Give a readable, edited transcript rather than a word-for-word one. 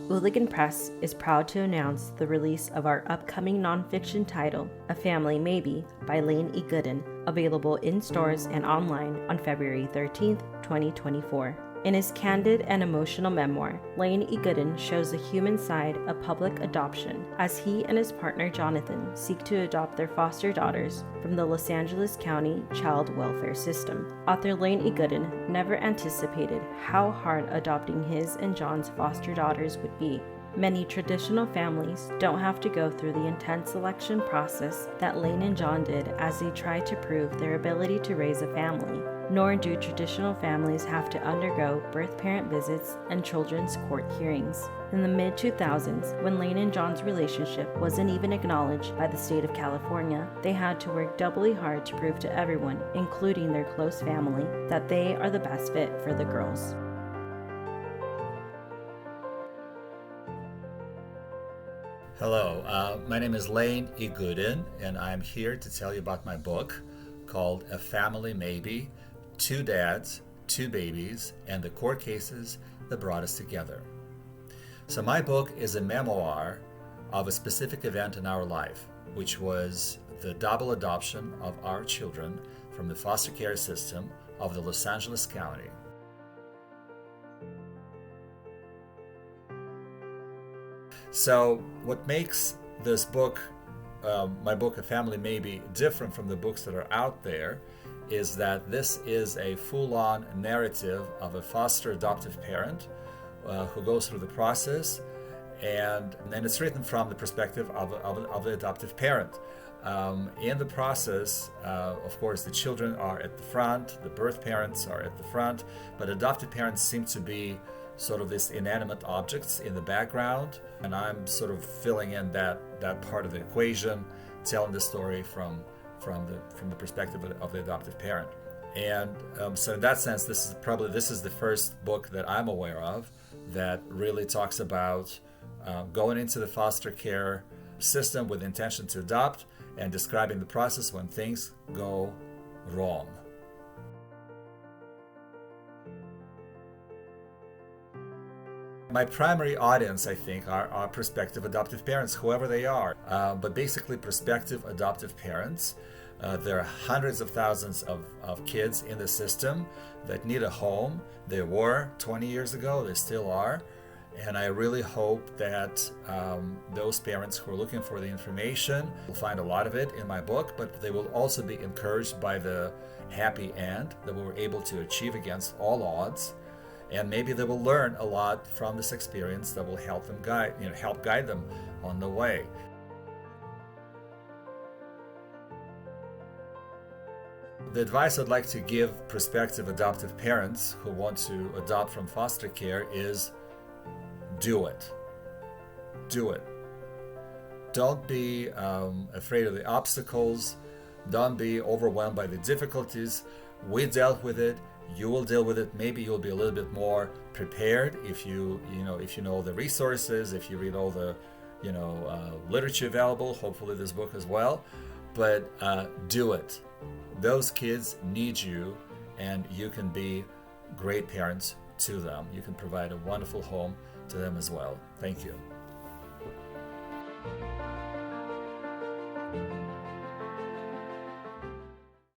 Ooligan Press is proud to announce the release of our upcoming nonfiction title, A Family Maybe, by Lane Igoudin, available in stores and online on February 13th, 2024. In his candid and emotional memoir, Lane Igoudin shows the human side of public adoption as he and his partner Jonathan seek to adopt their foster daughters from the Los Angeles County Child Welfare System. Author Lane Igoudin never anticipated how hard adopting his and John's foster daughters would be. Many traditional families don't have to go through the intense selection process that Lane and John did as they tried to prove their ability to raise a family. Nor do traditional families have to undergo birth parent visits and children's court hearings. In the mid-2000s, when Lane and John's relationship wasn't even acknowledged by the state of California, they had to work doubly hard to prove to everyone, including their close family, that they are the best fit for the girls. Hello, my name is Lane Igoudin, and I'm here to tell you about my book called A Family Maybe, Two Dads, Two Babies, and the Court Cases That Brought Us Together. So my book is a memoir of a specific event in our life, which was the double adoption of our children from the foster care system of the Los Angeles County. So what makes this book, my book, A Family Maybe, different from the books that are out there is that this is a full-on narrative of a foster adoptive parent who goes through the process, and it's written from the perspective of the adoptive parent. In the process, of course, the children are at the front, the birth parents are at the front, but adoptive parents seem to be sort of these inanimate objects in the background, and I'm sort of filling in that part of the equation, telling the story from the perspective of the adoptive parent. And so in that sense, this is the first book that I'm aware of that really talks about going into the foster care system with the intention to adopt and describing the process when things go wrong. My primary audience, I think, are prospective adoptive parents, whoever they are, but basically prospective adoptive parents. There are hundreds of thousands of kids in the system that need a home. There were 20 years ago, there still are. And I really hope that those parents who are looking for the information will find a lot of it in my book, but they will also be encouraged by the happy end that we were able to achieve against all odds. And maybe they will learn a lot from this experience that will help guide them on the way. The advice I'd like to give prospective adoptive parents who want to adopt from foster care is do it. Do it. Don't be afraid of the obstacles. Don't be overwhelmed by the difficulties. We dealt with it. You will deal with it. Maybe you'll be a little bit more prepared if you know the resources, if you read all the literature available, hopefully this book as well. But do it. Those kids need you, and you can be great parents to them. You can provide a wonderful home to them as well. Thank you.